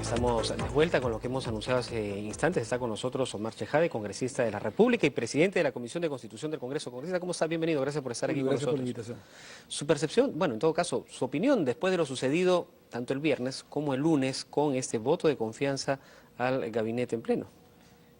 Estamos de vuelta con lo que hemos anunciado hace instantes. Está con nosotros Omar Chejade, congresista de la República y presidente de la Comisión de Constitución del Congreso. Congresista, ¿cómo está? Bienvenido, gracias por estar aquí con nosotros. Gracias por la invitación. Su percepción, bueno, en todo caso, su opinión después de lo sucedido tanto el viernes como el lunes con este voto de confianza al gabinete en pleno.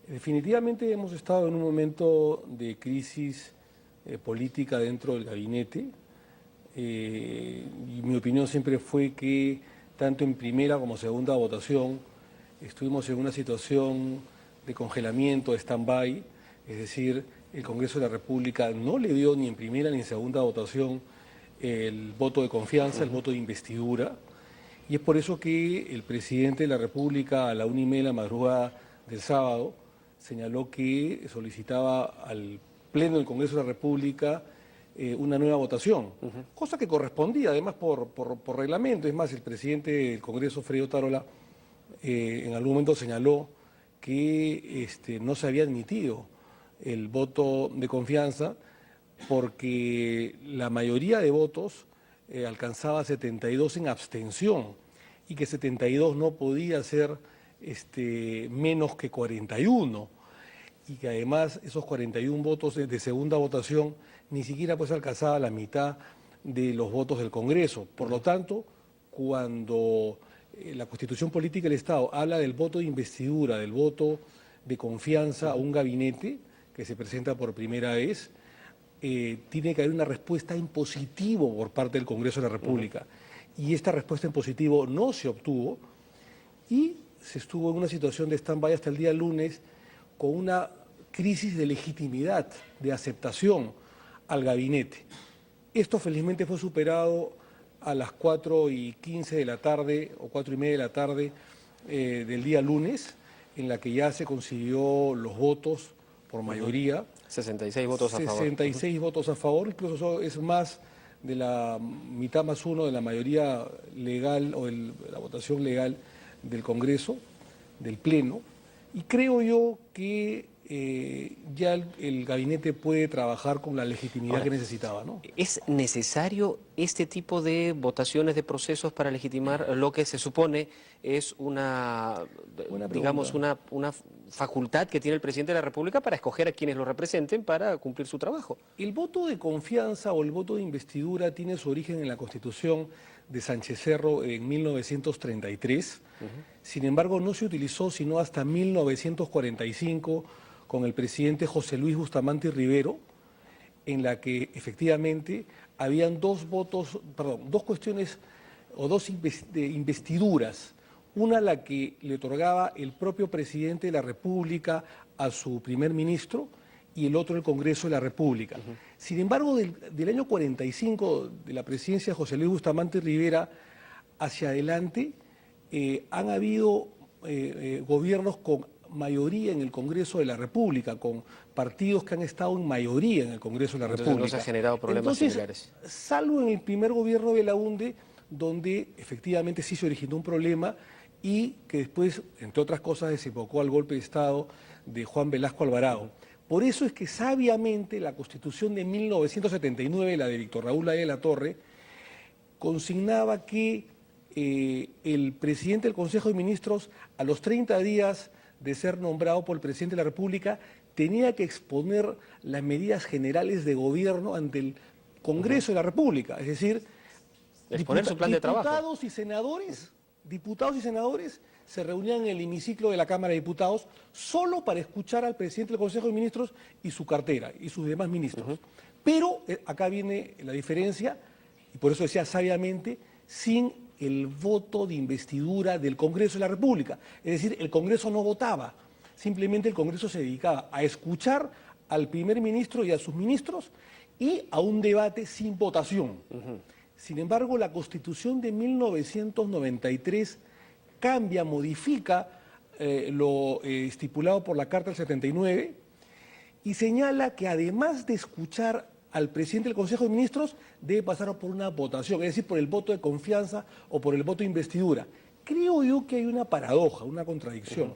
Definitivamente hemos estado en un momento de crisis política dentro del gabinete y mi opinión siempre fue que tanto en primera como segunda votación estuvimos en una situación de congelamiento, de stand-by, es decir, el Congreso de la República no le dio ni en primera ni en segunda votación el voto de confianza, el voto de investidura, y es por eso que el presidente de la República a la 1:30 de la madrugada del sábado señaló que solicitaba al Pleno del Congreso de la República una nueva votación, cosa que correspondía además por reglamento. Es más, el presidente del Congreso, Freddy Otárola, en algún momento señaló que no se había admitido el voto de confianza porque la mayoría de votos alcanzaba 72 en abstención y que 72 no podía ser menos que 41 y que además esos 41 votos de segunda votación ni siquiera pues alcanzaba la mitad de los votos del Congreso. Por lo tanto, cuando la Constitución Política del Estado habla del voto de investidura, del voto de confianza a un gabinete que se presenta por primera vez, tiene que haber una respuesta en positivo por parte del Congreso de la República. Y esta respuesta en positivo no se obtuvo y se estuvo en una situación de stand-by hasta el día lunes con una crisis de legitimidad, de aceptación al gabinete. Esto felizmente fue superado a las 4:15 de la tarde o 4:30 de la tarde del día lunes, en la que ya se consiguió los votos por mayoría. 66 votos a favor. 66 votos a favor, incluso eso es más de la mitad más uno de la mayoría legal o la votación legal del Congreso, del Pleno. Y creo yo que ya el gabinete puede trabajar con la legitimidad que necesitaba, ¿no? ¿Es necesario este tipo de votaciones de procesos para legitimar lo que se supone es una facultad que tiene el presidente de la República para escoger a quienes lo representen para cumplir su trabajo? El voto de confianza o el voto de investidura tiene su origen en la Constitución de Sánchez Cerro en 1933. Sin embargo, no se utilizó sino hasta 1945 con el presidente José Luis Bustamante Rivero, en la que efectivamente habían dos cuestiones o dos investiduras. Una la que le otorgaba el propio presidente de la República a su primer ministro y el otro el Congreso de la República. Sin embargo, del año 45, de la presidencia de José Luis Bustamante Rivera hacia adelante, han habido gobiernos con mayoría en el Congreso de la República, con partidos que han estado en mayoría en el Congreso de la República. Entonces no se han generado problemas similares. Salvo en el primer gobierno de Belaúnde, donde efectivamente sí se originó un problema y que después, entre otras cosas, desembocó al golpe de Estado de Juan Velasco Alvarado. Por eso es que sabiamente la Constitución de 1979, la de Víctor Raúl Haya de la Torre, consignaba que el presidente del Consejo de Ministros, a los 30 días de ser nombrado por el presidente de la República, tenía que exponer las medidas generales de gobierno ante el Congreso de la República, es decir, exponer su plan de trabajo. Diputados y senadores se reunían en el hemiciclo de la Cámara de Diputados solo para escuchar al presidente del Consejo de Ministros y su cartera y sus demás ministros. Pero acá viene la diferencia, y por eso decía sabiamente, sin el voto de investidura del Congreso de la República. Es decir, el Congreso no votaba, simplemente el Congreso se dedicaba a escuchar al primer ministro y a sus ministros y a un debate sin votación. Sin embargo, la Constitución de 1993 cambia, modifica lo estipulado por la Carta del 79 y señala que además de escuchar al presidente del Consejo de Ministros, debe pasar por una votación, es decir, por el voto de confianza o por el voto de investidura. Creo yo que hay una paradoja, una contradicción,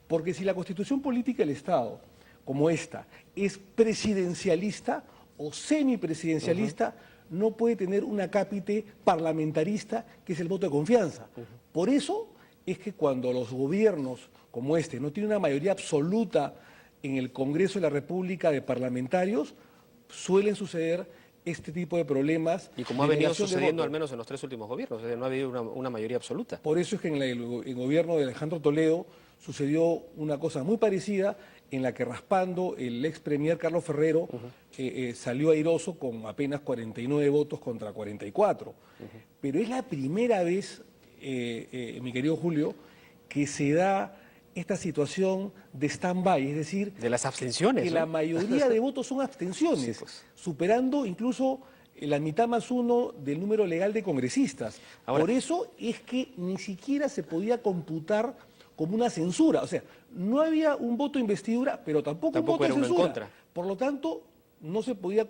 porque si la Constitución Política del Estado, como esta, es presidencialista o semipresidencialista, no puede tener una cápite parlamentarista, que es el voto de confianza. Por eso es que cuando los gobiernos como este no tienen una mayoría absoluta en el Congreso de la República de parlamentarios, suelen suceder este tipo de problemas. Y como ha venido sucediendo al menos en los 3 últimos gobiernos, es decir, no ha habido una mayoría absoluta. Por eso es que en el gobierno de Alejandro Toledo sucedió una cosa muy parecida, en la que raspando el ex premier Carlos Ferrero salió airoso con apenas 49 votos contra 44. Pero es la primera vez, mi querido Julio, que se da esta situación de stand-by, es decir, de las abstenciones, que ¿no? la mayoría de votos son abstenciones, Sí, pues. superando incluso la mitad más uno del número legal de congresistas. Ahora, por eso es que ni siquiera se podía computar como una censura, o sea, no había un voto de investidura, pero tampoco un voto de era uno en censura. contra. Por lo tanto, no se podía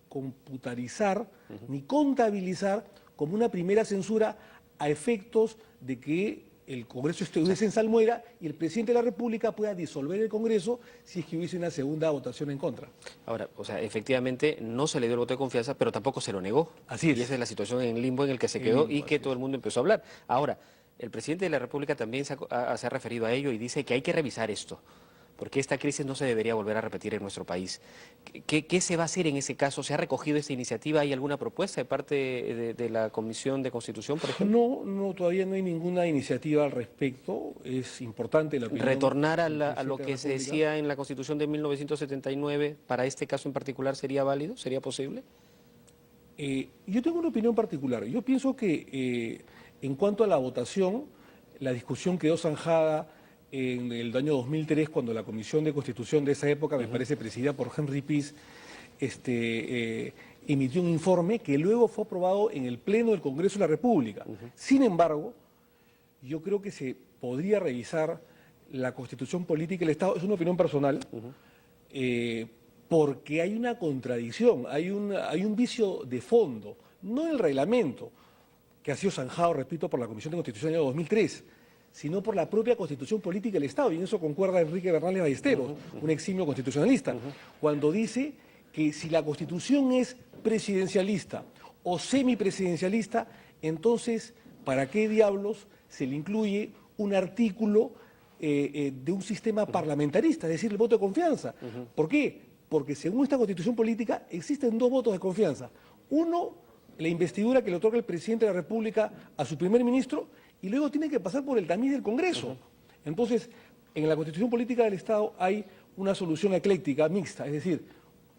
computarizar ni contabilizar como una primera censura a efectos de que el Congreso estuviese en salmuera y el presidente de la República pueda disolver el Congreso si es que hubiese una segunda votación en contra. Ahora, o sea, efectivamente no se le dio el voto de confianza, pero tampoco se lo negó. Así es. Y esa es la situación en limbo en el que se quedó y que todo el mundo empezó a hablar. Ahora, el presidente de la República también se ha referido a ello y dice que hay que revisar esto, porque esta crisis no se debería volver a repetir en nuestro país. ¿Qué se va a hacer en ese caso? ¿Se ha recogido esta iniciativa? ¿Hay alguna propuesta de parte de la Comisión de Constitución, por ejemplo? No, todavía no hay ninguna iniciativa al respecto. Es importante la opinión. ¿Retornar a lo que se decía en la Constitución de 1979 para este caso en particular sería válido? ¿Sería posible? Yo tengo una opinión particular. Yo pienso que en cuanto a la votación, la discusión quedó zanjada en el año 2003, cuando la Comisión de Constitución de esa época, me parece presidida por Henry Pease, emitió un informe que luego fue aprobado en el Pleno del Congreso de la República. Sin embargo, yo creo que se podría revisar la Constitución Política del Estado, es una opinión personal, porque hay una contradicción, hay un vicio de fondo, no el reglamento, que ha sido zanjado, repito, por la Comisión de Constitución del año 2003, sino por la propia Constitución Política del Estado, y en eso concuerda Enrique Bernales Ballesteros, un eximio constitucionalista, cuando dice que si la Constitución es presidencialista o semipresidencialista, entonces, ¿para qué diablos se le incluye un artículo de un sistema parlamentarista, es decir, el voto de confianza? ¿Por qué? Porque según esta Constitución Política existen 2 votos de confianza. Uno, la investidura que le otorga el presidente de la República a su primer ministro, y luego tiene que pasar por el tamiz del Congreso. Entonces, en la Constitución Política del Estado hay una solución ecléctica, mixta, es decir,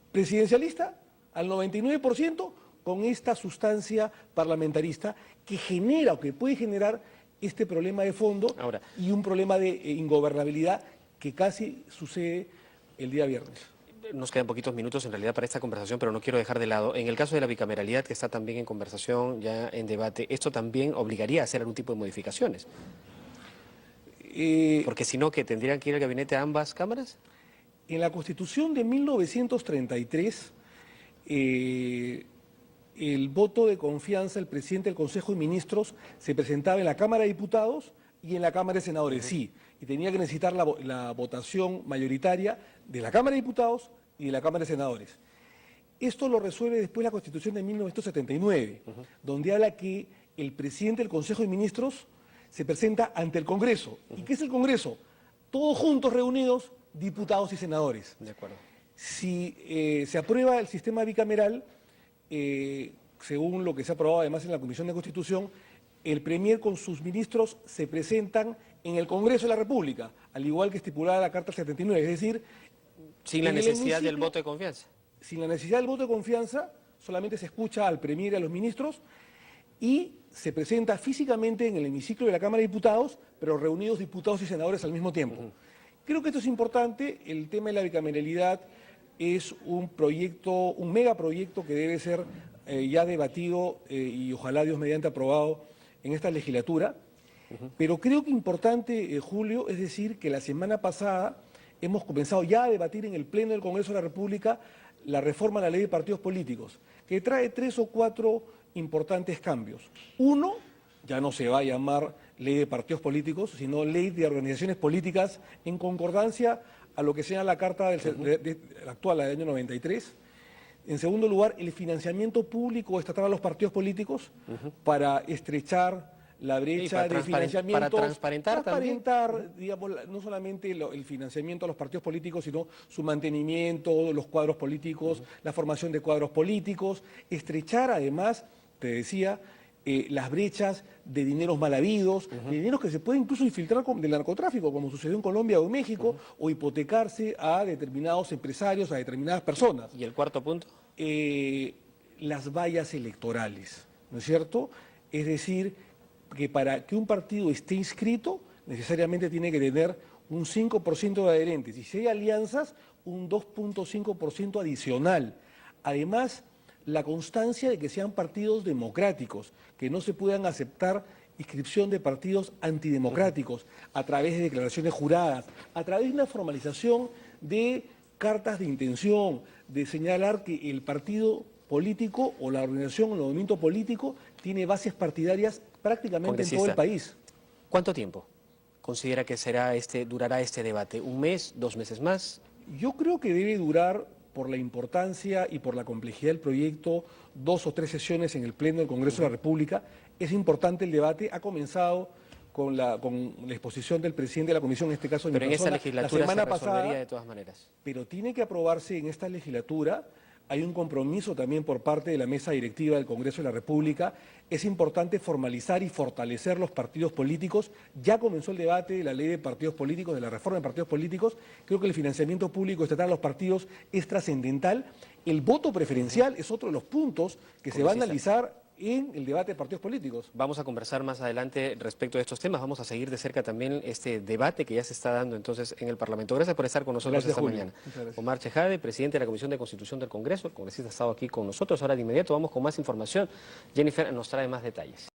presidencialista al 99% con esta sustancia parlamentarista que genera o que puede generar este problema de fondo y un problema de ingobernabilidad que casi sucede el día viernes. Nos quedan poquitos minutos en realidad para esta conversación, pero no quiero dejar de lado. En el caso de la bicameralidad, que está también en conversación, ya en debate, ¿esto también obligaría a hacer algún tipo de modificaciones? Porque si no, ¿que tendrían que ir al gabinete a ambas cámaras? En la Constitución de 1933, el voto de confianza del presidente del Consejo de Ministros se presentaba en la Cámara de Diputados y en la Cámara de Senadores, sí, y tenía que necesitar la votación mayoritaria de la Cámara de Diputados y de la Cámara de Senadores. Esto lo resuelve después la Constitución de 1979, donde habla que el presidente del Consejo de Ministros se presenta ante el Congreso. ¿Y qué es el Congreso? Todos juntos reunidos, diputados y senadores. De acuerdo. Si se aprueba el sistema bicameral, según lo que se ha aprobado además en la Comisión de Constitución, el Premier con sus ministros se presentan en el Congreso de la República, al igual que estipulada la Carta 79, es decir... Sin la necesidad del voto de confianza. Sin la necesidad del voto de confianza, solamente se escucha al Premier y a los ministros y se presenta físicamente en el hemiciclo de la Cámara de Diputados, pero reunidos diputados y senadores al mismo tiempo. Creo que esto es importante, el tema de la bicameralidad es un proyecto, un megaproyecto que debe ser ya debatido y ojalá Dios mediante aprobado en esta legislatura, pero creo que importante, Julio, es decir que la semana pasada hemos comenzado ya a debatir en el Pleno del Congreso de la República la reforma a la ley de partidos políticos, que trae 3 o 4 importantes cambios. Uno, ya no se va a llamar ley de partidos políticos, sino ley de organizaciones políticas en concordancia a lo que sea la Carta actual, la del año 93. En segundo lugar, el financiamiento público estatal a los partidos políticos para estrechar la brecha de financiamiento. Para transparentar también. Digamos, no solamente el financiamiento a los partidos políticos, sino su mantenimiento, los cuadros políticos, la formación de cuadros políticos, estrechar además, te decía, las brechas de dineros mal habidos, de dineros que se pueden incluso infiltrar del narcotráfico, como sucedió en Colombia o en México, o hipotecarse a determinados empresarios, a determinadas personas. ¿Y el cuarto punto? Las vallas electorales, ¿no es cierto? Es decir, que para que un partido esté inscrito, necesariamente tiene que tener un 5% de adherentes, y si hay alianzas, un 2.5% adicional. Además, la constancia de que sean partidos democráticos, que no se puedan aceptar inscripción de partidos antidemocráticos a través de declaraciones juradas, a través de una formalización de cartas de intención, de señalar que el partido político o la organización o el movimiento político tiene bases partidarias prácticamente en todo el país. ¿Cuánto tiempo considera que durará este debate? ¿Un mes, 2 meses más? Yo creo que debe durar, por la importancia y por la complejidad del proyecto, 2 o 3 sesiones en el Pleno del Congreso de la República. Es importante el debate, ha comenzado con la exposición del presidente de la Comisión, en este caso de mi persona, la semana pasada, de todas maneras. Pero tiene que aprobarse en esta legislatura. Hay un compromiso también por parte de la mesa directiva del Congreso de la República. Es importante formalizar y fortalecer los partidos políticos. Ya comenzó el debate de la ley de partidos políticos, de la reforma de partidos políticos. Creo que el financiamiento público estatal a los partidos es trascendental. El voto preferencial es otro de los puntos que se va a analizar en el debate de partidos políticos. Vamos a conversar más adelante respecto de estos temas. Vamos a seguir de cerca también este debate que ya se está dando entonces en el Parlamento. Gracias por estar con nosotros esta mañana. Omar Chejade, presidente de la Comisión de Constitución del Congreso. El congresista ha estado aquí con nosotros. Ahora de inmediato vamos con más información. Jennifer nos trae más detalles.